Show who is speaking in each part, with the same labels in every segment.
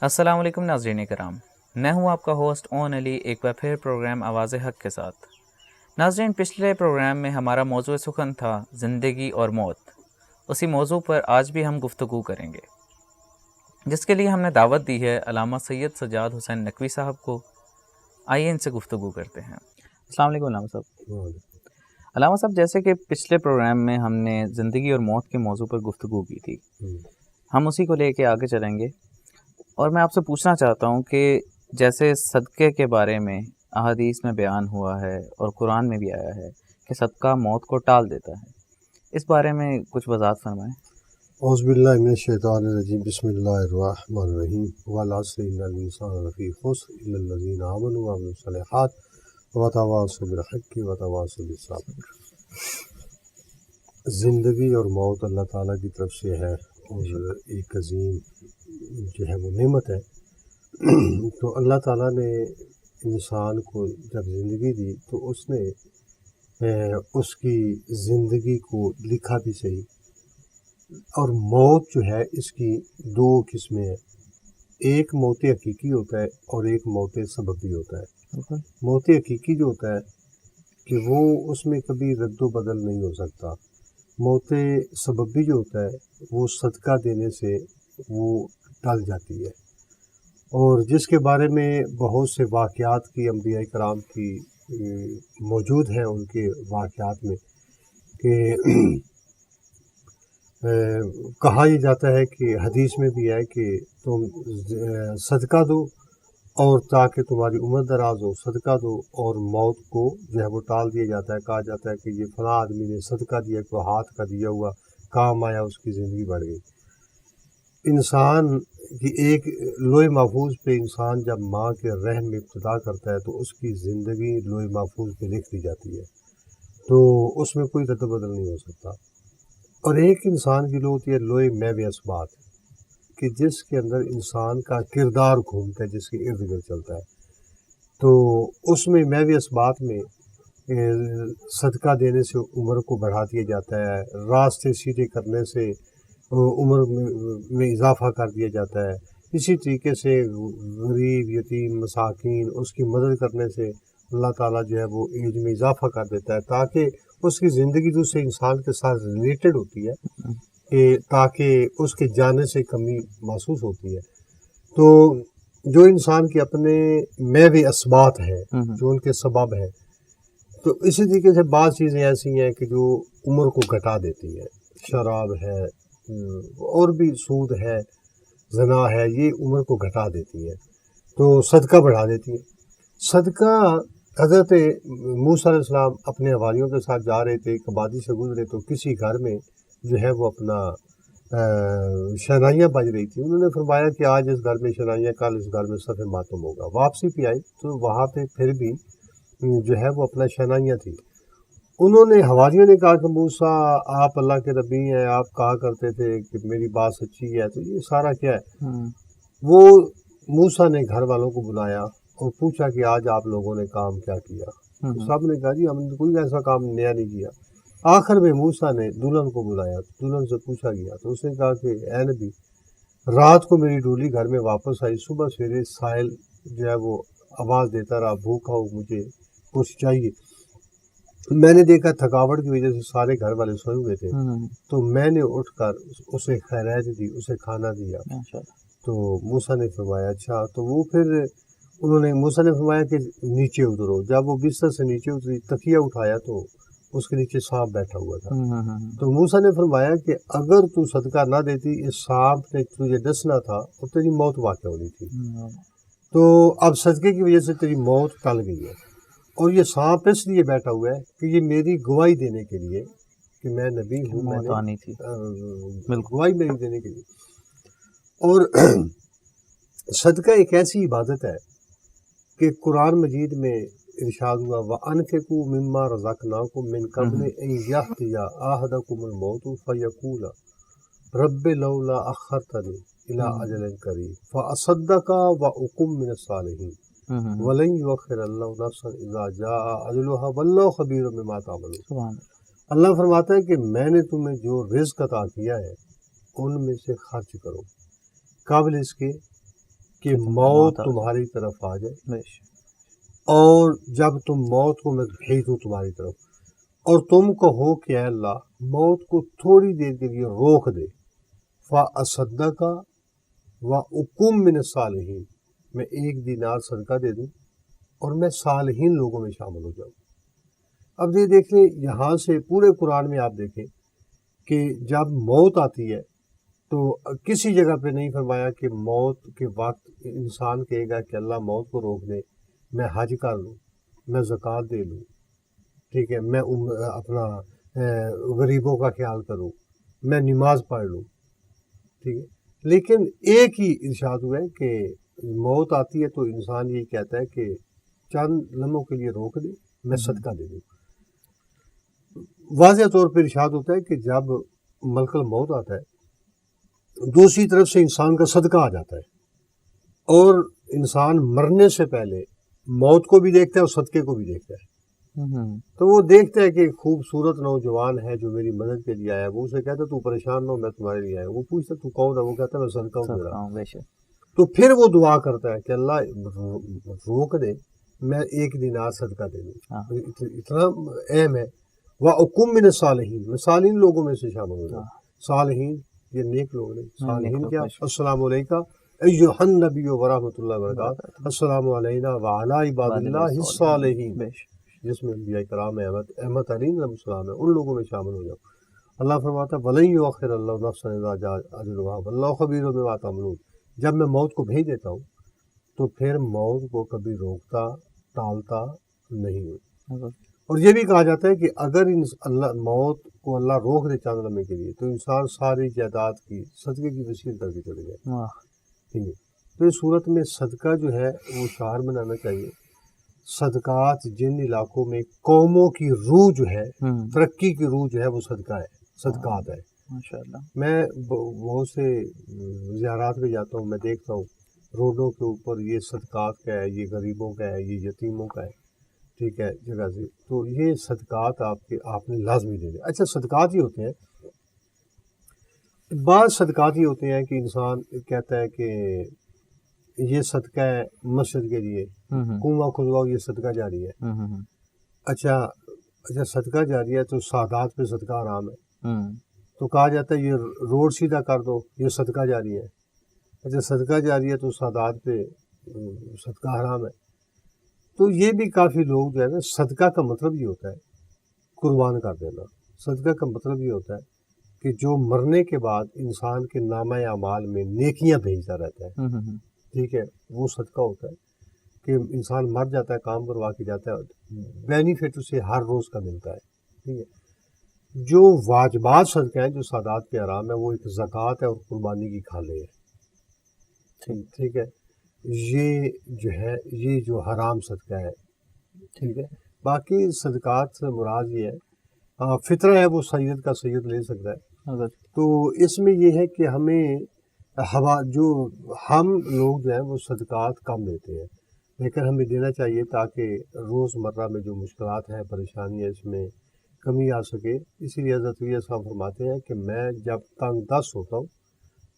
Speaker 1: السلام علیکم ناظرین کرام، میں ہوں آپ کا ہوسٹ اون علی، ایک بار پھر پروگرام آواز حق کے ساتھ۔ ناظرین، پچھلے پروگرام میں ہمارا موضوع سخن تھا زندگی اور موت۔ اسی موضوع پر آج بھی ہم گفتگو کریں گے، جس کے لیے ہم نے دعوت دی ہے علامہ سید سجاد حسین نقوی صاحب کو۔ آئیے ان سے گفتگو کرتے ہیں۔ السلام علیکم علامہ صاحب۔ علامہ صاحب، جیسے کہ پچھلے پروگرام میں ہم نے زندگی اور موت کے موضوع پر گفتگو کی تھی، ہم اسی کو لے کے آگے چلیں گے، اور میں آپ سے پوچھنا چاہتا ہوں کہ جیسے صدقے کے بارے میں احادیث میں بیان ہوا ہے اور قرآن میں بھی آیا ہے کہ صدقہ موت کو ٹال دیتا ہے، اس بارے میں کچھ وضاحت فرمائیں۔
Speaker 2: اعوذ باللہ من الشیطان الرجیم، بسم اللہ الرحمن الرحیم۔ والعصر ان الانسان لفی خسر الا الذین آمنوا وعملوا الصالحات وتواصوا بالحق وتواصوا بالصبر۔ زندگی اور موت اللہ تعالیٰ کی طرف سے ہے، اور ایک عظیم جو ہے وہ نعمت ہے۔ تو اللہ تعالیٰ نے انسان کو جب زندگی دی تو اس نے اس کی زندگی کو لکھا بھی صحیح، اور موت جو ہے اس کی دو قسمیں ہیں، ایک موت حقیقی ہوتا ہے اور ایک موت سببی ہوتا ہے۔ موت حقیقی جو ہوتا ہے کہ وہ اس میں کبھی رد و بدل نہیں ہو سکتا۔ موت سببی جو ہوتا ہے وہ صدقہ دینے سے وہ ٹل جاتی ہے، اور جس کے بارے میں بہت سے واقعات کی انبیاء کرام کی موجود ہیں، ان کے واقعات میں کہ کہا یہ جاتا ہے کہ حدیث میں بھی ہے کہ تم صدقہ دو اور تاکہ تمہاری عمر دراز ہو، صدقہ دو اور موت کو جو ہے وہ ٹال دیا جاتا ہے۔ کہا جاتا ہے کہ یہ فلاں آدمی نے صدقہ دیا، کوئی ہاتھ کا دیا ہوا کام آیا، اس کی زندگی بڑھ گئی۔ انسان کی ایک لوح محفوظ پہ انسان جب ماں کے رحم میں ابتدا کرتا ہے تو اس کی زندگی لوح محفوظ پہ لکھ دی جاتی ہے، تو اس میں کوئی رد و بدل نہیں ہو سکتا۔ اور ایک انسان کی لوح ہوتی ہے لوح میو اثبات، کہ جس کے اندر انسان کا کردار گھومتا ہے، جس کے ارد گرد چلتا ہے۔ تو اس میں میو اثبات میں صدقہ دینے سے عمر کو بڑھا دیا جاتا ہے، راستے سیدھے کرنے سے عمر میں اضافہ کر دیا جاتا ہے۔ اسی طریقے سے غریب، یتیم، مساکین، اس کی مدد کرنے سے اللہ تعالیٰ جو ہے وہ ایج میں اضافہ کر دیتا ہے، تاکہ اس کی زندگی دوسرے انسان کے ساتھ ریلیٹڈ ہوتی ہے، کہ تاکہ اس کے جانے سے کمی محسوس ہوتی ہے۔ تو جو انسان کے اپنے میوے اسبات ہیں، جو ان کے سبب ہیں، تو اسی طریقے سے بعض چیزیں ایسی ہیں کہ جو عمر کو گھٹا دیتی ہے، شراب ہے اور بھی سود ہے، زنا ہے، یہ عمر کو گھٹا دیتی ہے، تو صدقہ بڑھا دیتی ہے۔ صدقہ حضرت موسیٰ علیہ السلام اپنے حواریوں کے ساتھ جا رہے تھے، ایک آبادی سے گزرے تو کسی گھر میں جو ہے وہ اپنا شہنائیاں بج رہی تھی۔ انہوں نے فرمایا کہ آج اس گھر میں شہنائیاں، کل اس گھر میں صف ماتم ہوگا۔ واپسی پہ آئی تو وہاں پہ پھر بھی جو ہے وہ اپنا شہنائیاں تھی۔ انہوں نے حواریوں نے کہا کہ موسیٰ آپ اللہ کے نبی ہیں، آپ کہا کرتے تھے کہ میری بات سچی ہے، تو یہ سارا کیا ہے؟ وہ موسیٰ نے گھر والوں کو بلایا اور پوچھا کہ آج آپ لوگوں نے کام کیا کیا؟ سب نے کہا جی ہم نے کوئی ایسا کام نیا نہیں کیا۔ آخر میں موسیٰ نے دلہن کو بلایا، دلہن سے پوچھا گیا تو اس نے کہا کہ اے نبی، رات کو میری ڈولی گھر میں واپس آئی، صبح سویرے ساحل جو ہے وہ آواز دیتا رہا، بھوکا ہوں، مجھے کچھ چاہیے۔ میں نے دیکھا تھکاوٹ کی وجہ سے سارے گھر والے سوئے ہوئے تھے، تو میں نے اٹھ کر اسے خیرات دی، اسے کھانا دیا۔ تو موسیٰ نے فرمایا اچھا، تو وہ پھر انہوں نے موسیٰ نے فرمایا کہ نیچے اترو۔ جب وہ بستر سے نیچے اتری، تکیہ اٹھایا تو اس کے نیچے سانپ بیٹھا ہوا تھا۔ تو موسیٰ نے فرمایا کہ اگر تو صدقہ نہ دیتی، اس سانپ نے تجھے ڈسنا تھا اور تیری موت واقع ہونی تھی۔ تو اب صدقے کی وجہ سے تیری موت ٹل گئی ہے، اور یہ سانپ اس لیے بیٹھا ہوا ہے کہ یہ میری گواہی دینے کے لیے کہ میں نبی ہوں، گواہی میری دینے کے لیے۔ اور صدقہ ایک ایسی عبادت ہے کہ قرآن مجید میں ارشاد ہوا وَأَنفِقُوا مِمَّا رَزَقْنَاكُم مِّن قَبْلِ أَن يَأْتِيَ أَحَدَكُمُ الْمَوْتُ فَيَقُولَ رَبِّ لَوْلَا أَخَّرْتَنِي إِلَىٰ أَجَلٍ قَرِيبٍ فَأَصَدَّقَ وَأَكُن مِّنَ الصَّالِحِينَ وَلَن يُؤَخِّرَ اللَّهُ نَفْسًا إِذَا جَاءَ أَجَلُهَا وَاللَّهُ خَبِيرٌ بِمَا تَعْمَلُونَ۔ اللہ فرماتا ہے کہ میں نے تمہیں جو رزق عطا کیا ہے ان میں سے خرچ کرو، قبل اس کے کہ موت تمہاری طرف آ جائے،
Speaker 1: بے شک،
Speaker 2: اور جب تم موت کو میں بھیج دوں تمہاری طرف، اور تم کہو کہ اے اللہ موت کو تھوڑی دیر کے لیے روک دے، فَأَصَدَّقَ وَأَكُن مِّنَ الصَّالِحِينَ، میں 1 دینار صدقہ دے دوں اور میں صالحین لوگوں میں شامل ہو جاؤں۔ اب یہ دیکھ لیں، یہاں سے پورے قرآن میں آپ دیکھیں کہ جب موت آتی ہے تو کسی جگہ پہ نہیں فرمایا کہ موت کے وقت انسان کہے گا کہ اللہ موت کو روک دے، میں حج کر لوں، میں زکوٰۃ دے لوں، ٹھیک ہے، میں اپنا غریبوں کا خیال کروں، میں نماز پڑھ لوں، ٹھیک ہے۔ لیکن ایک ہی ارشاد ہوا ہے کہ موت آتی ہے تو انسان یہ کہتا ہے کہ چند لمحوں کے لیے روک دے، میں صدقہ دے دوں۔ واضح طور پہ ارشاد ہوتا ہے کہ جب ملک الموت آتا ہے، دوسری طرف سے انسان کا صدقہ آ جاتا ہے، اور انسان مرنے سے پہلے موت کو بھی دیکھتا ہے اور صدقے کو بھی دیکھتا ہے۔ تو وہ دیکھتا ہے کہ ایک خوبصورت نوجوان ہے جو میری مدد کے لیے آیا ہے، وہ اسے کہتا ہے تو پریشان نہ ہو، میں تمہارے لیے آیا ہوں۔ وہ پوچھتا تو کون ہے، وہ کہتا ہے میں صدقہ ہوں تیرا۔
Speaker 1: بے شک،
Speaker 2: تو پھر وہ دعا کرتا ہے کہ اللہ روک دے، میں 1 دینار صدقہ دے دوں۔ اتنا اہم ہے۔ وَأَكُن مِّنَ الصَّالِحِينَ، میں صالحین لوگوں میں سے شامل ہو جاؤں۔ صالحین یہ نیک لوگ نہیں، صالحین کیا؟ السلام علیکم ایھا النبی ورحمۃ اللہ وبرکاتہ، السلام علینا وعلی عباد اللہ الصالحین، جس میں انبیاء کرام احمد ترین علیہ السلام ہے، ان لوگوں میں شامل ہو جاؤ۔ اللہ فرماتا ہے وَلَن يُؤَخِّرَ اللَّهُ نَفْسًا إِذَا جَاءَ أَجَلُهَا وَاللَّهُ خَبِيرٌ بِمَا تَعْمَلُونَ۔ جب میں موت کو بھیج دیتا ہوں تو پھر موت کو کبھی روکتا ٹالتا نہیں ہوں۔ اور یہ بھی کہا جاتا ہے کہ اگر اللہ موت کو اللہ روک دے چند لمحے کے لیے تو انسان ساری جائیداد کی صدقے کی وسیع کر کے چلے جائے۔ ٹھیک ہے، تو اس صورت میں صدقہ جو ہے وہ شعار بنانا چاہیے۔ صدقات جن علاقوں میں قوموں کی روح جو ہے، ترقی کی روح جو ہے، وہ صدقہ ہے، صدقات ہے۔
Speaker 1: ماشاءاللہ،
Speaker 2: میں بہت سے زیارات پہ جاتا ہوں، میں دیکھتا ہوں روڈوں کے اوپر یہ صدقات کا ہے، یہ غریبوں کا ہے، یہ یتیموں کا ہے، ٹھیک ہے، جگہ سے۔ تو یہ صدقات آپ نے لازمی دینے۔ اچھا، صدقات ہی ہوتے ہیں، بعض صدقات ہی ہوتے ہیں کہ انسان کہتا ہے کہ یہ صدقہ ہے مسجد کے لیے، کنواں کھدواؤ، یہ صدقہ جاری ہے۔ اچھا صدقہ جاری ہے تو سادات پہ صدقہ حرام ہے، تو کہا جاتا ہے یہ روڈ سیدھا کر دو، یہ صدقہ جاری ہے۔ اچھا صدقہ جاری ہے تو سادات پہ صدقہ حرام ہے۔ تو یہ بھی کافی لوگ جو ہے نا، صدقہ کا مطلب یہ ہوتا ہے قربان کر دینا۔ صدقہ کا مطلب یہ ہوتا ہے کہ جو مرنے کے بعد انسان کے نامہ اعمال میں نیکیاں بھیجتا رہتا ہے، ٹھیک ہے، وہ صدقہ ہوتا ہے کہ انسان مر جاتا ہے، کام کروا کے جاتا ہے، بینیفٹ اسے ہر روز کا ملتا ہے، ٹھیک ہے۔ جو واجبات صدقہ ہیں، جو سادات کے حرام ہے، وہ ایک زکوٰۃ ہے اور قربانی کی کھالے ہے، ٹھیک ہے، یہ جو ہے یہ جو حرام صدقہ ہے، ٹھیک ہے۔ باقی صدقات سے مراد یہ ہے، فطرہ ہے وہ سید کا سید لے سکتا ہے۔ تو اس میں یہ ہے کہ ہمیں جو ہم لوگ جو ہیں وہ صدقات کم دیتے ہیں، لیکن ہمیں دینا چاہیے تاکہ روزمرہ میں جو مشکلات ہیں، پریشانیاں، اس میں کمی آ سکے۔ اسی لیے حضرت علیہ السلام فرماتے ہیں کہ میں جب تنگ دست ہوتا ہوں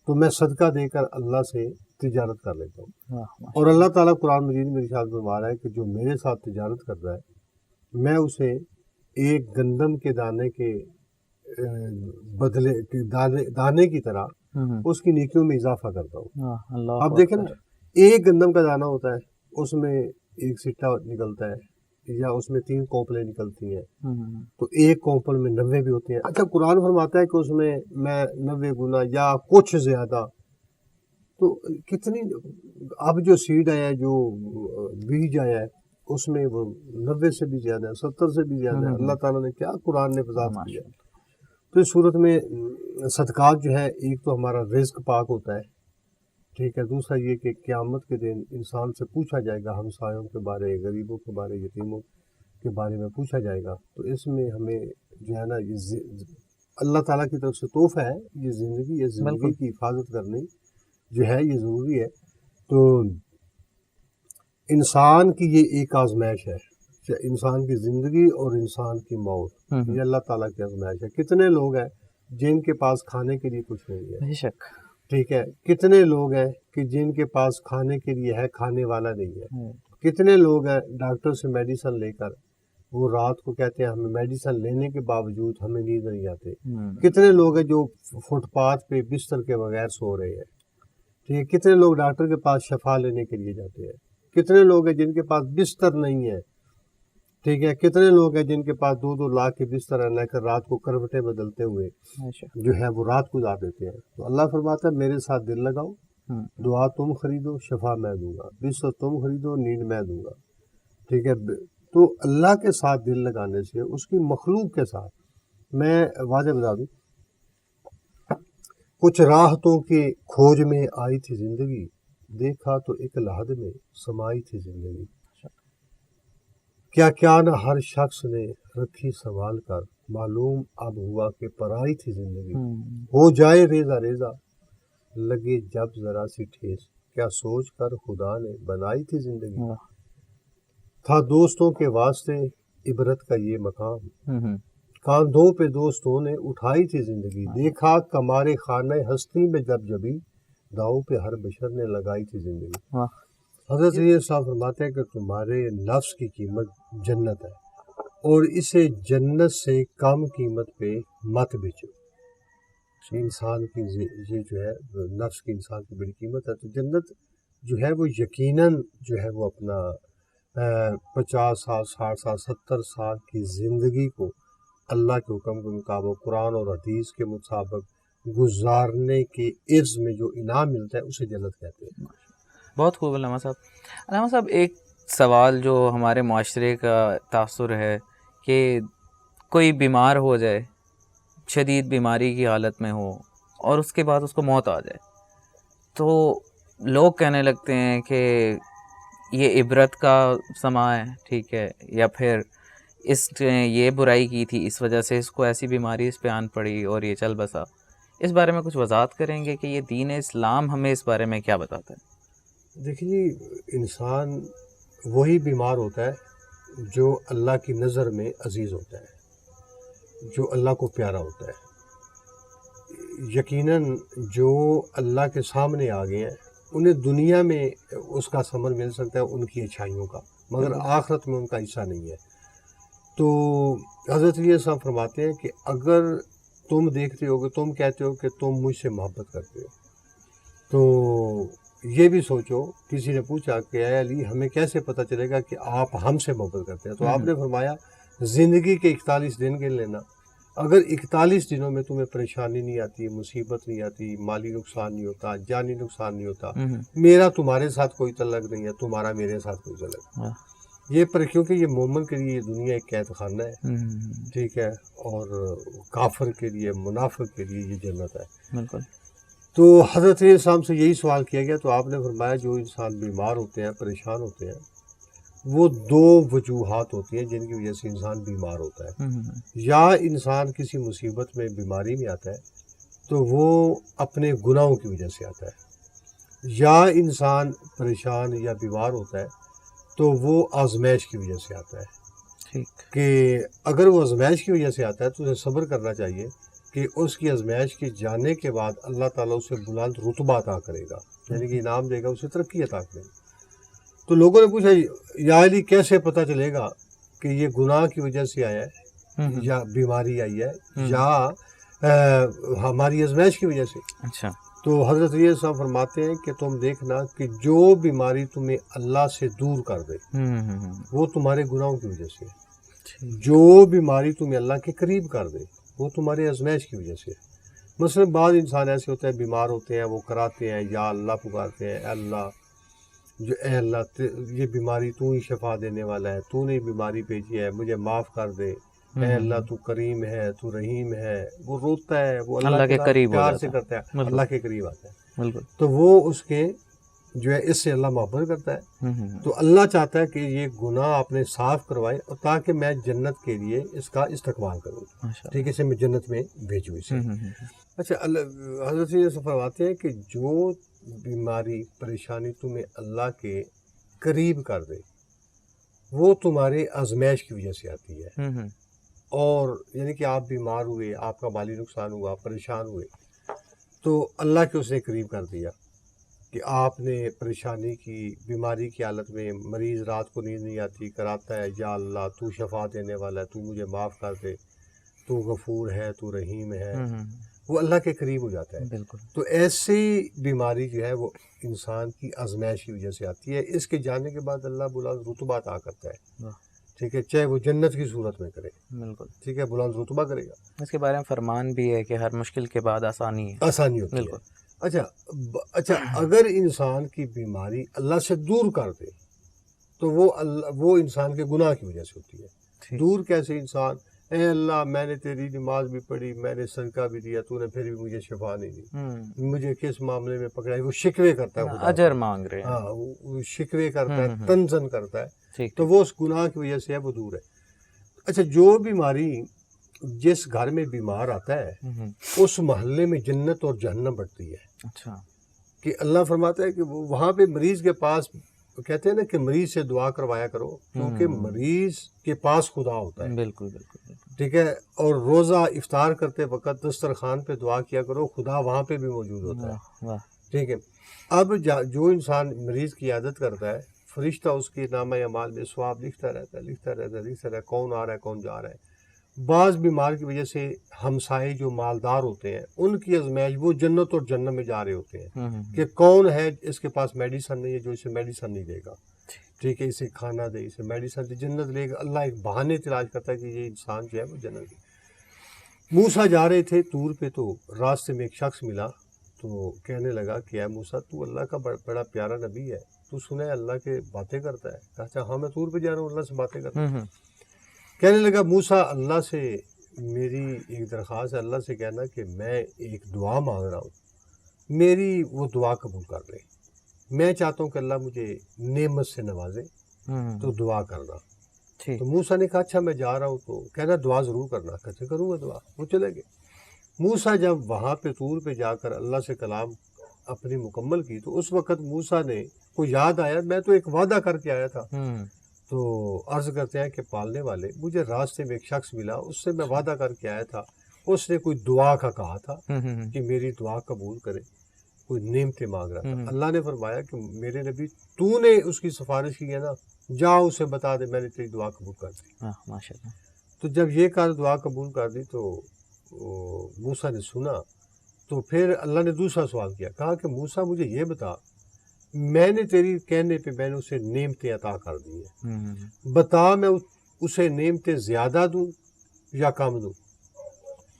Speaker 2: تو میں صدقہ دے کر اللہ سے تجارت کر لیتا ہوں، اور اللہ تعالیٰ قرآن مجید میں ارشاد فرما رہا ہے کہ جو میرے ساتھ تجارت کر رہا ہے، میں اسے ایک گندم کے دانے کے بدلے دانے کی طرح اس کی نیکیوں میں اضافہ کرتا ہوں۔ آپ دیکھیں نا، ایک گندم کا دانہ ہوتا ہے، اس میں ایک سٹا نکلتا ہے یا اس میں 3 کونپلیں نکلتی ہیں، تو ایک کونپل میں 90 بھی ہوتے ہیں۔ اچھا قرآن فرماتا ہے کہ اس میں 90 گنا یا کچھ زیادہ، تو کتنی اب جو سیڈ آیا ہے، جو بیج آیا ہے، اس میں وہ 90 سے بھی زیادہ ہے، 70 سے بھی زیادہ ہے۔ اللہ تعالیٰ نے کیا قرآن نے وضاحت کیا۔ تو اس صورت میں صدقات جو ہے، ایک تو ہمارا رزق پاک ہوتا ہے، ٹھیک ہے، دوسرا یہ کہ قیامت کے دن انسان سے پوچھا جائے گا، ہمسایوں کے بارے، غریبوں کے بارے، یتیموں کے بارے میں پوچھا جائے گا۔ تو اس میں ہمیں جو ہے نا، یہ اللہ تعالیٰ کی طرف سے تحفہ ہے، یہ زندگی کی حفاظت کرنی جو ہے یہ ضروری ہے۔ تو انسان کی یہ ایک آزمائش ہے، انسان کی زندگی اور انسان کی موت، یہ اللہ تعالیٰ کی آزمائش ہے۔ کتنے لوگ ہیں جن کے پاس کھانے کے لیے کچھ نہیں ہے،
Speaker 1: بے شک،
Speaker 2: ٹھیک ہے، کتنے لوگ ہیں کہ جن کے پاس کھانے کے لیے ہے، کھانے والا نہیں ہے، کتنے لوگ ہیں ڈاکٹر سے میڈیسن لے کر وہ رات کو کہتے ہیں ہمیں میڈیسن لینے کے باوجود ہمیں نیند نہیں آتی، کتنے لوگ ہیں جو فٹ پاتھ پہ بستر کے بغیر سو رہے ہیں، ٹھیک ہے، کتنے لوگ ڈاکٹر کے پاس شفا لینے کے لیے جاتے ہیں، کتنے لوگ ہیں جن کے پاس بستر نہیں ہے، ٹھیک ہے، کتنے لوگ ہیں جن کے پاس 2 لاکھ کے بستر ہے لے کر رات کو کروٹیں بدلتے ہوئے جو ہے وہ رات گزار دیتے ہیں۔ تو اللہ فرماتا ہے میرے ساتھ دل لگاؤ، دعا تم خریدو، شفا میں دوں گا، بستر تم خریدو، نیند میں دوں گا، ٹھیک ہے۔ تو اللہ کے ساتھ دل لگانے سے اس کی مخلوق کے ساتھ، میں واضح بتا دوں، کچھ راحتوں کی کھوج میں آئی تھی زندگی، دیکھا تو ایک لحد میں سمائی تھی زندگی، کیا کیا نہ ہر شخص نے رکھی سنبھال کر، معلوم اب ہوا کہ پرائی تھی زندگی، ہو جائے ریزہ ریزہ لگے جب ذرا سی ٹھیس، کیا سوچ کر خدا نے بنائی تھی زندگی، تھا دوستوں کے واسطے عبرت کا یہ مقام، کاندھوں پہ دوستوں نے اٹھائی تھی زندگی، دیکھا کمارے خانہ ہستی میں جب جبھی داؤ پہ ہر بشر نے لگائی تھی زندگی۔ حضرت یہ صاحب فرماتے ہیں کہ تمہارے نفس کی قیمت جنت ہے اور اسے جنت سے کم قیمت پہ مت بیچو۔ انسان کی یہ جو ہے نفس کی انسان کی بڑی قیمت ہے، تو جنت جو ہے وہ یقیناً جو ہے وہ اپنا 50 سال 60 سال 70 سال کی زندگی کو اللہ کے حکم کے مطابق قرآن اور حدیث کے مطابق گزارنے کے عرض میں جو انعام ملتا ہے اسے جنت کہتے ہیں۔
Speaker 1: بہت خوب علامہ صاحب۔ علامہ صاحب ایک سوال جو ہمارے معاشرے کا تاثر ہے کہ کوئی بیمار ہو جائے، شدید بیماری کی حالت میں ہو اور اس کے بعد اس کو موت آ جائے، تو لوگ کہنے لگتے ہیں کہ یہ عبرت کا سما ہے، ٹھیک ہے، یا پھر اس نے یہ برائی کی تھی اس وجہ سے اس کو ایسی بیماری اس پہ آن پڑی اور یہ چل بسا۔ اس بارے میں کچھ وضاحت کریں گے کہ یہ دین اسلام ہمیں اس بارے میں کیا بتاتا ہے؟
Speaker 2: دیکھیے جی، انسان وہی بیمار ہوتا ہے جو اللہ کی نظر میں عزیز ہوتا ہے، جو اللہ کو پیارا ہوتا ہے۔ یقیناً جو اللہ کے سامنے آ گئے ہیں انہیں دنیا میں اس کا ثمر مل سکتا ہے ان کی اچھائیوں کا، مگر آخرت میں ان کا حصہ نہیں ہے۔ تو حضرت یہ صاحب فرماتے ہیں کہ اگر تم دیکھتے ہو کہ تم کہتے ہو کہ تم مجھ سے محبت کرتے ہو، تو یہ بھی سوچو، کسی نے پوچھا کہ اے علی ہمیں کیسے پتہ چلے گا کہ آپ ہم سے محبت کرتے ہیں؟ تو آپ نے فرمایا زندگی کے 41 دن گن لینا، اگر 41 دنوں میں تمہیں پریشانی نہیں آتی، مصیبت نہیں آتی، مالی نقصان نہیں ہوتا، جانی نقصان نہیں ہوتا، میرا تمہارے ساتھ کوئی تعلق نہیں ہے، تمہارا میرے ساتھ کوئی تعلق نہیں، یہ پر کیونکہ یہ مومن کے لیے یہ دنیا ایک قید خانہ ہے، ٹھیک ہے، اور کافر کے لیے، منافق کے لیے یہ جنت ہے۔
Speaker 1: بالکل۔
Speaker 2: تو حضرت اسلام سے یہی سوال کیا گیا تو آپ نے فرمایا جو انسان بیمار ہوتے ہیں، پریشان ہوتے ہیں، وہ 2 وجوہات ہوتی ہیں جن کی وجہ سے انسان بیمار ہوتا ہے۔ یا انسان کسی مصیبت میں، بیماری میں آتا ہے تو وہ اپنے گناہوں کی وجہ سے آتا ہے، یا انسان پریشان یا بیمار ہوتا ہے تو وہ آزمائش کی وجہ سے آتا ہے، کہ اگر وہ آزمائش کی وجہ سے آتا ہے تو اسے صبر کرنا چاہیے کہ اس کی آزمائش کے جانے کے بعد اللہ تعالیٰ اسے بلند رتبہ عطا کرے گا، یعنی کہ انعام دے گا، اسے ترقی عطا کرے گا۔ تو لوگوں نے پوچھا یا علی کیسے پتہ چلے گا کہ یہ گناہ کی وجہ سے آیا ہے یا بیماری آئی ہے یا ہماری آزمائش کی وجہ سے؟
Speaker 1: اچھا۔
Speaker 2: تو حضرت یہ صاحب فرماتے ہیں کہ تم دیکھنا کہ جو بیماری تمہیں اللہ سے دور کر دے وہ تمہارے گناہوں کی وجہ سے، جو بیماری تمہیں اللہ کے قریب کر دے وہ تمہاری آزمائش کی وجہ سے۔ مثلا بعض انسان ایسے ہوتے ہیں بیمار ہوتے ہیں، وہ کراتے ہیں یا اللہ پکارتے ہیں، اے اللہ جو اے اللہ یہ بیماری تو ہی شفا دینے والا ہے، تو نے بیماری بھیجی ہے، مجھے معاف کر دے، اے اللہ تو کریم ہے، تو رحیم ہے، وہ روتا ہے، وہ اللہ کے
Speaker 1: قریب
Speaker 2: پیار سے کرتا ہے، اللہ کے قریب آتا ہے،
Speaker 1: بالکل،
Speaker 2: تو وہ اس کے جو ہے اس سے اللہ محبت کرتا ہے۔ تو اللہ چاہتا ہے کہ یہ گناہ آپ نے صاف کروائے اور تاکہ میں جنت کے لیے اس کا استقبال کروں، ٹھیک ہے، اسے میں جنت میں بھیجوں اسے۔ اچھا، حضرت یہ فرماتے ہیں کہ جو بیماری پریشانی تمہیں اللہ کے قریب کر دے وہ تمہارے آزمائش کی وجہ سے آتی ہے، اور یعنی کہ آپ بیمار ہوئے، آپ کا مالی نقصان ہوا، پریشان ہوئے، تو اللہ کے اس نے قریب کر دیا کہ آپ نے پریشانی کی بیماری کی حالت میں مریض رات کو نیند نہیں آتی کراتا ہے یا اللہ تو شفا دینے والا ہے تو مجھے معاف کر دے تو غفور ہے تو رحیم ہے وہ اللہ کے قریب ہو جاتا ہے.
Speaker 1: بالکل.
Speaker 2: تو ایسی بیماری جو ہے وہ انسان کی آزمائش کی وجہ سے آتی ہے. اس کے جانے کے بعد اللہ بلند رتبہ عطا کرتا ہے. ٹھیک ہے ٹھیک ہے وہ جنت کی صورت میں کرے.
Speaker 1: بالکل.
Speaker 2: ٹھیک ہے بلند رتبہ کرے گا.
Speaker 1: اس کے بارے میں فرمان بھی ہے کہ ہر مشکل کے بعد آسانی ہے.
Speaker 2: آسانی ہوتی ہے.
Speaker 1: بالکل.
Speaker 2: اچھا اگر انسان کی بیماری اللہ سے دور کر دے تو وہ انسان کے گناہ کی وجہ سے ہوتی ہے. دور کیسے انسان اے اللہ میں نے تیری نماز بھی پڑھی میں نے صدقہ بھی دیا تو نے پھر بھی مجھے شفا نہیں دی مجھے کس معاملے میں پکڑا ہے. وہ شکوے کرتا ہے
Speaker 1: اجر مانگ رہے ہیں.
Speaker 2: ہاں وہ شکوے کرتا ہے تنزن کرتا ہے تو وہ اس گناہ کی وجہ سے ہے وہ دور ہے. اچھا جو بیماری جس گھر میں بیمار آتا ہے اس محلے میں جنت اور جہنم بٹتی ہے.
Speaker 1: اچھا
Speaker 2: کہ اللہ فرماتا ہے کہ وہاں پہ مریض کے پاس کہتے ہیں نا کہ مریض سے دعا کروایا کرو کیونکہ مریض کے پاس خدا ہوتا ہے.
Speaker 1: بالکل بالکل.
Speaker 2: ٹھیک ہے اور روزہ افطار کرتے وقت دسترخوان پہ دعا کیا کرو خدا وہاں پہ بھی موجود ہوتا ہے. ٹھیک ہے اب جو انسان مریض کی عادت کرتا ہے فرشتہ اس کے نامہ اعمال میں ثواب لکھتا رہتا ہے کون آ رہا ہے کون جا رہا ہے. بعض بیمار کی وجہ سے ہمسائے جو مالدار ہوتے ہیں ان کی آزمائش وہ جنت اور جنت میں جا رہے ہوتے ہیں کہ کون ہے اس کے پاس میڈیسن نہیں ہے جو اسے میڈیسن نہیں دے گا. ٹھیک ہے اسے کھانا دے اسے میڈیسن دے جنت لے گا. اللہ ایک بہانے تلاش کرتا ہے کہ یہ انسان جو ہے وہ جنت دے. موسیٰ جا رہے تھے طور پہ تو راستے میں ایک شخص ملا تو کہنے لگا کہ اے موسیٰ تو اللہ کا بڑا پیارا نبی ہے تو سنے اللہ کے باتیں کرتا ہے. کہا ہاں میں طور پہ جا رہا ہوں اللہ سے باتیں کرتا ہوں. کہنے لگا موسیٰ اللہ سے میری ایک درخواست ہے اللہ سے کہنا کہ میں ایک دعا مانگ رہا ہوں میری وہ دعا قبول کر لے. میں چاہتا ہوں کہ اللہ مجھے نعمت سے نوازے تو دعا کرنا. تو موسیٰ نے کہا اچھا میں جا رہا ہوں تو کہنا دعا ضرور کرنا. کہتے کروں گا دعا. وہ چلے گئے. موسیٰ جب وہاں پہ طور پہ جا کر اللہ سے کلام اپنی مکمل کی تو اس وقت موسیٰ نے کو یاد آیا میں تو ایک وعدہ کر کے آیا تھا. تو عرض کرتے ہیں کہ پالنے والے مجھے راستے میں ایک شخص ملا اس سے میں وعدہ کر کے آیا تھا اس نے کوئی دعا کا کہا تھا کہ میری دعا قبول کرے کوئی نعمتیں مانگ رہا تھا. اللہ نے فرمایا کہ میرے نبی تو نے اس کی سفارش کی ہے نا جاؤ اسے بتا دے میں نے تیری دعا قبول کر دی.
Speaker 1: ماشاءاللہ.
Speaker 2: تو جب یہ کہا دعا قبول کر دی تو موسیٰ نے سنا تو پھر اللہ نے دوسرا سوال کیا کہا کہ موسیٰ مجھے یہ بتا میں نے تیری کہنے پہ میں نے اسے نعمتیں عطا کر دی ہیں بتا میں اسے نعمتیں زیادہ دوں یا کم دوں.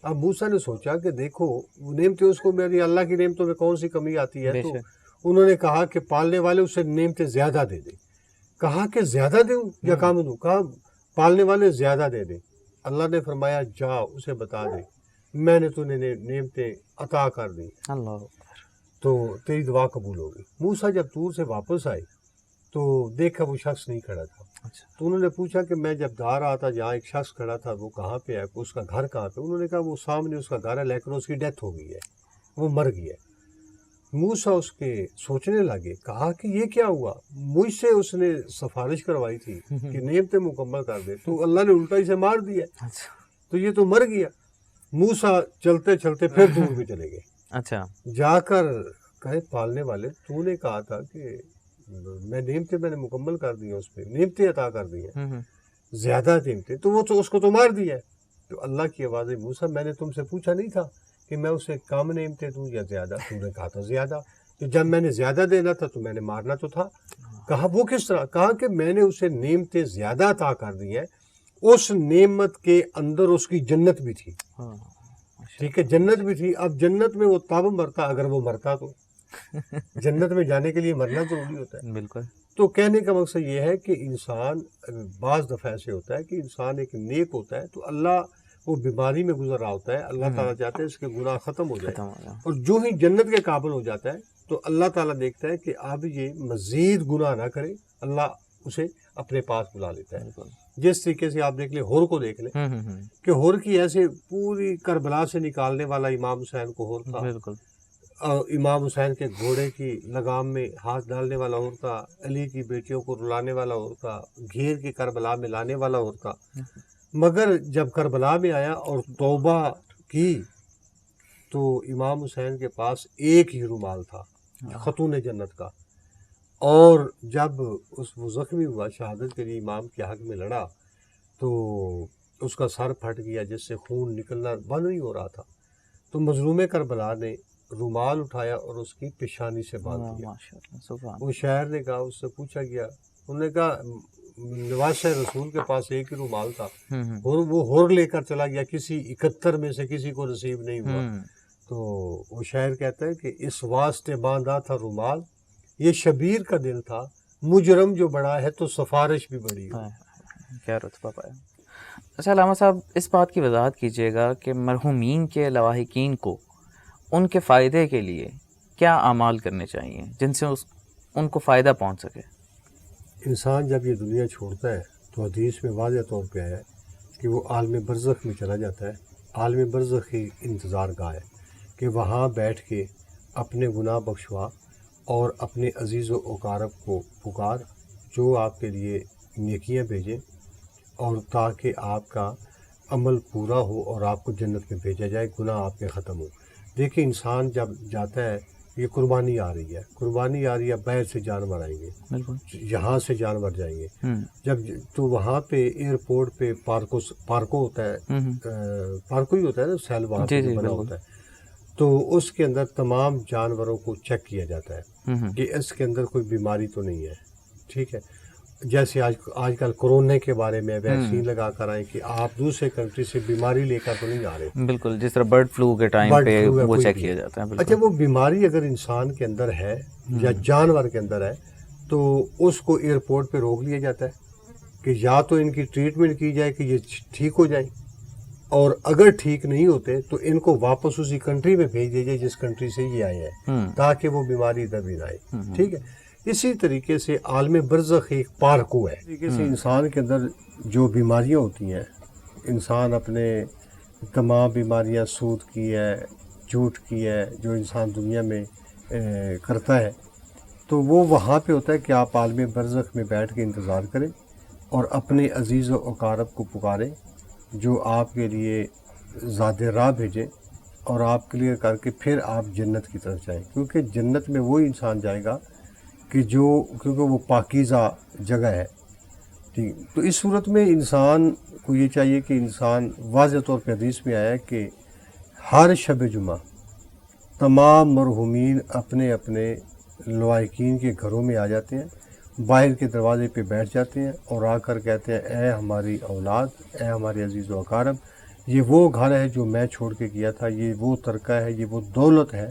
Speaker 2: اب موسیٰ نے سوچا کہ دیکھو نعمتیں اس کو میری اللہ کی نعمتوں میں کون سی کمی آتی ہے تو انہوں نے کہا کہ پالنے والے اسے نعمتیں زیادہ دے دیں. کہا کہ زیادہ دوں یا کم دوں. کہا پالنے والے زیادہ دے دیں. اللہ نے فرمایا جا اسے بتا دے میں نے تُونے نعمتیں عطا کر دی تو تیری دعا قبول ہوگی. موسیٰ جب طور سے واپس آئے تو دیکھا وہ شخص نہیں کھڑا تھا. تو انہوں نے پوچھا کہ میں جب جا رہا تھا جہاں ایک شخص کھڑا تھا وہ کہاں پہ ہے اس کا گھر کہاں پہ. انہوں نے کہا وہ سامنے اس کا گھر ہے لیکن اس کی ڈیتھ ہو گئی ہے وہ مر گئی ہے. موسیٰ اس کے سوچنے لگے کہا کہ یہ کیا ہوا مجھ سے اس نے سفارش کروائی تھی کہ نعمتیں مکمل کر دے تو اللہ نے الٹا اسے مار دیا تو یہ تو مر گیا. موسیٰ چلتے چلتے پھر دور میں چلے گئے.
Speaker 1: اچھا
Speaker 2: جا کر کہے پالنے والے تو نے کہا تھا کہ میں نعمتیں میں نے مکمل کر دی ہیں اس پہ نعمتیں عطا کر دی ہیں زیادہ نعمتیں تو وہ تو اس کو تو مار دیا ہے. تو اللہ کی آواز ہے موسیٰ میں نے تم سے پوچھا نہیں تھا کہ میں اسے کم نعمتیں دوں یا زیادہ. تم نے کہا تھا زیادہ تو جب میں نے زیادہ دینا تھا تو میں نے مارنا تو تھا. کہا وہ کس طرح. کہا کہ میں نے اسے نعمتیں زیادہ عطا کر دی ہیں اس نعمت کے اندر اس کی جنت بھی تھی. ٹھیک ہے جنت بھی تھی. اب جنت میں وہ تب مرتا اگر وہ مرتا تو جنت میں جانے کے لیے مرنا ضروری ہوتا ہے.
Speaker 1: بالکل.
Speaker 2: تو کہنے کا مقصد یہ ہے کہ انسان بعض دفعہ ایسے ہوتا ہے کہ انسان ایک نیک ہوتا ہے تو اللہ وہ بیماری میں گزر رہا ہوتا ہے اللہ تعالیٰ چاہتے ہیں اس کے گناہ ختم ہو جائے اور جو ہی جنت کے قابل ہو جاتا ہے تو اللہ تعالیٰ دیکھتا ہے کہ اب یہ مزید گناہ نہ کرے اللہ اسے اپنے پاس بلا لیتا ہے. جس طریقے سے آپ دیکھ لیں ہور کو دیکھ لیں کہ ہور کی ایسے پوری کربلا سے نکالنے والا امام حسین کو ہور تھا.
Speaker 1: بالکل.
Speaker 2: امام حسین کے گھوڑے کی لگام میں ہاتھ ڈالنے والا اور تھا. علی کی بیٹیوں کو رلانے والا اور تھا. گھیر کے کربلا میں لانے والا اور تھا. مگر جب کربلا میں آیا اور توبہ کی تو امام حسین کے پاس ایک ہی رومال تھا خاتون جنت کا، اور جب وہ زخمی ہوا شہادت کے لیے امام کے حق میں لڑا تو اس کا سر پھٹ گیا جس سے خون نکلنا بند نہیں ہو رہا تھا، تو مظلوم کربلا نے رومال اٹھایا اور اس کی پیشانی سے باندھ دیا۔
Speaker 1: ماشاءاللہ، سبحان
Speaker 2: وہ شاعر نے کہا، اس سے پوچھا گیا، انہوں نے کہا نواز شاہ رسول کے پاس ایک ہی رومال تھا اور وہ ہور لے کر چلا گیا، کسی 71 میں سے کسی کو نصیب نہیں ہوا۔ تو وہ شاعر کہتا ہے کہ اس واسطے باندھا تھا رومال، یہ شبیر کا دل تھا، مجرم جو بڑا ہے تو سفارش بھی بڑی ہو۔
Speaker 1: کیا رتبہ پایا۔ اچھا علامہ صاحب، اس بات کی وضاحت کیجیے گا کہ مرحومین کے لواحقین کو ان کے فائدے کے لیے کیا اعمال کرنے چاہیے جن سے ان کو فائدہ پہنچ سکے؟
Speaker 2: انسان جب یہ دنیا چھوڑتا ہے تو حدیث میں واضح طور پہ آیا ہے کہ وہ عالم برزخ میں چلا جاتا ہے۔ عالم برزخ ہی انتظار گاہ ہے کہ وہاں بیٹھ کے اپنے گناہ بخشوا اور اپنے عزیز و اقارب کو پکار، جو آپ کے لیے نیکیاں بھیجیں اور تاکہ آپ کا عمل پورا ہو اور آپ کو جنت میں بھیجا جائے، گناہ آپ کے ختم ہو۔ دیکھیں انسان جب جاتا ہے، یہ قربانی آ رہی ہے، قربانی آ رہی ہے، باہر سے جانور آئیں گے،
Speaker 1: بالکل،
Speaker 2: یہاں سے جانور جائیں گے، جب تو وہاں پہ ایئرپورٹ پہ پارکو ہوتا ہے، پارکو ہی ہوتا ہے نا، سیل وہاں پہ جو بنا ہوتا ہے، تو اس کے اندر تمام جانوروں کو چیک کیا جاتا ہے کہ اس کے اندر کوئی بیماری تو نہیں ہے، ٹھیک ہے۔ جیسے آج کل کورونا کے بارے میں ویکسین لگا کر آئیں کہ آپ دوسرے کنٹری سے بیماری لے کر تو نہیں آ رہے،
Speaker 1: بالکل، جس طرح برڈ فلو کے ٹائم پہ وہ چیک کیا جاتا ہے۔
Speaker 2: اچھا، وہ بیماری اگر انسان کے اندر ہے یا جانور کے اندر ہے تو اس کو ایئرپورٹ پہ روک لیا جاتا ہے کہ یا تو ان کی ٹریٹمنٹ کی جائے کہ یہ ٹھیک ہو جائیں، اور اگر ٹھیک نہیں ہوتے تو ان کو واپس اسی کنٹری میں بھیج دیا جائے جس کنٹری سے یہ آئے ہیں، تاکہ وہ بیماری ادھر بھی نہ آئے، ٹھیک ہے۔ اسی طریقے سے عالم برزخ ایک پارکو ہے۔ طریقے سے انسان کے اندر جو بیماریاں ہوتی ہیں، انسان اپنے تمام بیماریاں، سود کی ہے، جھوٹ کی ہے، جو انسان دنیا میں کرتا ہے، تو وہ وہاں پہ ہوتا ہے کہ آپ عالم برزخ میں بیٹھ کے انتظار کریں اور اپنے عزیز و اقارب کو پکاریں جو آپ کے لیے زاد راہ بھیجیں اور آپ کلیئر کر کے پھر آپ جنت کی طرف جائیں، کیونکہ جنت میں وہی انسان جائے گا کہ کیونکہ وہ پاکیزہ جگہ ہے، ٹھیک۔ تو اس صورت میں انسان کو یہ چاہیے کہ انسان، واضح طور پہ حدیث میں آیا ہے کہ ہر شب جمعہ تمام مرحومین اپنے اپنے لواحقین کے گھروں میں آ جاتے ہیں، باہر کے دروازے پہ بیٹھ جاتے ہیں اور آ کر کہتے ہیں، اے ہماری اولاد، اے ہمارے عزیز و اقارب، یہ وہ گھر ہے جو میں چھوڑ کے گیا تھا، یہ وہ ترکہ ہے، یہ وہ دولت ہے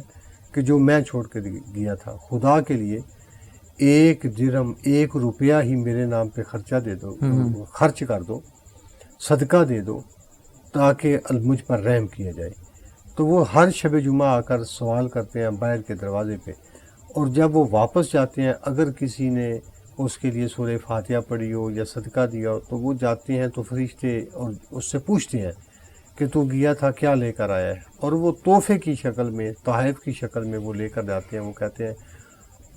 Speaker 2: کہ جو میں چھوڑ کے گیا تھا، خدا کے لیے 1 درہم، 1 روپیہ ہی میرے نام پہ خرچہ دے دو، خرچ کر دو، صدقہ دے دو، تاکہ مجھ پر رحم کیا جائے۔ تو وہ ہر شب جمعہ آ کر سوال کرتے ہیں باہر کے دروازے پہ، اور جب وہ واپس جاتے ہیں، اگر کسی نے اس کے لیے سورہ فاتحہ پڑھی ہو یا صدقہ دیا ہو تو وہ جاتے ہیں تو فرشتے اور اس سے پوچھتے ہیں کہ تو گیا تھا، کیا لے کر آیا ہے، اور وہ تحفے کی شکل میں، تحائف کی شکل میں وہ لے کر جاتے ہیں۔ وہ کہتے ہیں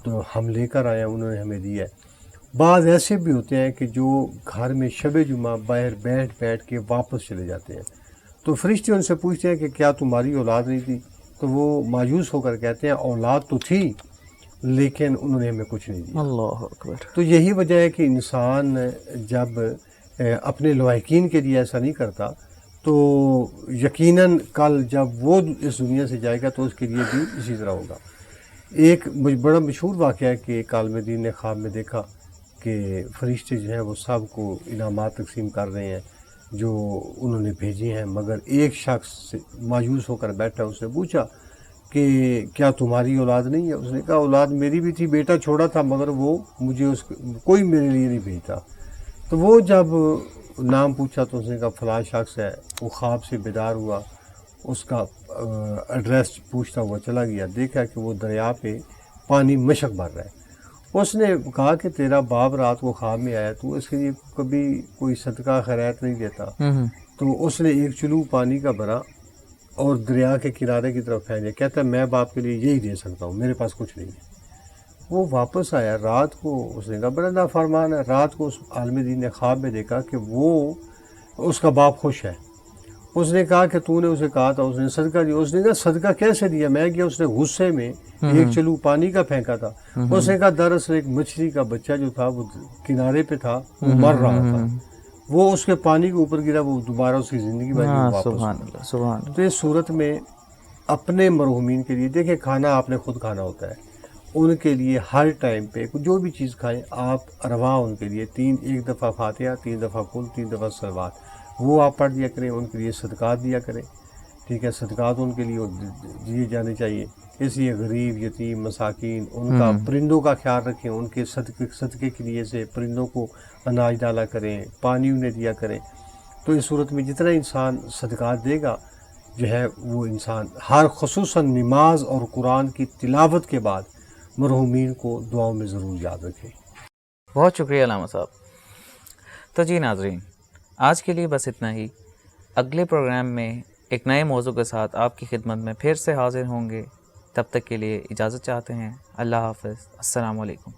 Speaker 2: تو ہم لے کر آئے ہیں، انہوں نے ہمیں دیا ہے۔ بعض ایسے بھی ہوتے ہیں کہ جو گھر میں شب جمعہ باہر بیٹھ کے واپس چلے جاتے ہیں، تو فرشتے ان سے پوچھتے ہیں کہ کیا تمہاری اولاد نہیں تھی؟ تو وہ مایوس ہو کر کہتے ہیں اولاد تو تھی لیکن انہوں نے ہمیں کچھ نہیں دیا۔
Speaker 1: اللہ اکبر۔
Speaker 2: تو یہی وجہ ہے کہ انسان جب اپنے لواحقین کے لیے ایسا نہیں کرتا تو یقیناً کل جب وہ اس دنیا سے جائے گا تو اس کے لیے بھی اسی طرح ہوگا۔ ایک بڑا مشہور واقعہ ہے کہ ایک عالم دین نے خواب میں دیکھا کہ فرشتے جو ہیں وہ سب کو انعامات تقسیم کر رہے ہیں جو انہوں نے بھیجے ہیں، مگر ایک شخص مایوس ہو کر بیٹھا، اس نے پوچھا کہ کیا تمہاری اولاد نہیں ہے؟ اس نے کہا اولاد میری بھی تھی، بیٹا چھوڑا تھا، مگر وہ مجھے کوئی میرے لیے نہیں بھیجتا۔ تو وہ جب نام پوچھا تو اس نے کہا فلاں شخص ہے۔ وہ خواب سے بیدار ہوا، اس کا ایڈریس پوچھتا ہوا چلا گیا، دیکھا کہ وہ دریا پہ پانی مشک بھر رہا ہے۔ اس نے کہا کہ تیرا باپ رات کو خواب میں آیا، تو اس کے لیے کبھی کوئی صدقہ خیرات نہیں دیتا؟ تو اس نے ایک چلو پانی کا بھرا اور دریا کے کنارے کی طرف پھینکا، کہتا ہے میں باپ کے لیے یہی دے سکتا ہوں، میرے پاس کچھ نہیں ہے۔ وہ واپس آیا رات کو، اس نے کہا بڑا نافرمان ہے۔ رات کو اس عالم دین نے خواب میں دیکھا کہ وہ اس کا باپ خوش ہے۔ اس نے کہا کہ تو نے اسے کہا تھا اس نے صدقہ دیا. اس نے کہا صدقہ کیسے دیا؟ میں کیا؟ اس نے غصے میں ایک چلو پانی کا پھینکا تھا. اس نے کہا دراصل ایک مچھلی کا بچہ جو تھا وہ کنارے پہ تھا, وہ مر رہا تھا, وہ اس کے پانی کے اوپر گرا, وہ دوبارہ اس کی زندگی میں واپس.
Speaker 1: سبحان اللہ سبحان اللہ.
Speaker 2: تو اس صورت میں اپنے مرحومین کے لیے دیکھیں, کھانا آپ نے خود کھانا ہوتا ہے, ان کے لیے ہر ٹائم پہ جو بھی چیز کھائیں آپ رواں ان کے لیے 1 دفعہ فاتحہ, 3 دفعہ کل, 3 دفعہ صلوات, وہ آپ پڑھ دیا کریں. ان کے لیے صدقات دیا کریں, ٹھیک ہے, صدقات ان کے لیے دیے جانے چاہیے. اس لیے غریب, یتیم, مساکین, ان کا پرندوں کا خیال رکھیں, ان کے صدقے کے لیے سے پرندوں کو اناج ڈالا کریں, پانی انہیں دیا کریں. تو اس صورت میں جتنا انسان صدقات دے گا جو ہے وہ انسان ہر خصوصاً نماز اور قرآن کی تلاوت کے بعد مرحومین کو دعاؤں میں ضرور یاد رکھیں.
Speaker 1: بہت شکریہ علامہ صاحب. تو جی ناظرین, آج کے لیے بس اتنا ہی. اگلے پروگرام میں ایک نئے موضوع کے ساتھ آپ کی خدمت میں پھر سے حاضر ہوں گے. تب تک کے لیے اجازت چاہتے ہیں. اللہ حافظ. السلام علیکم.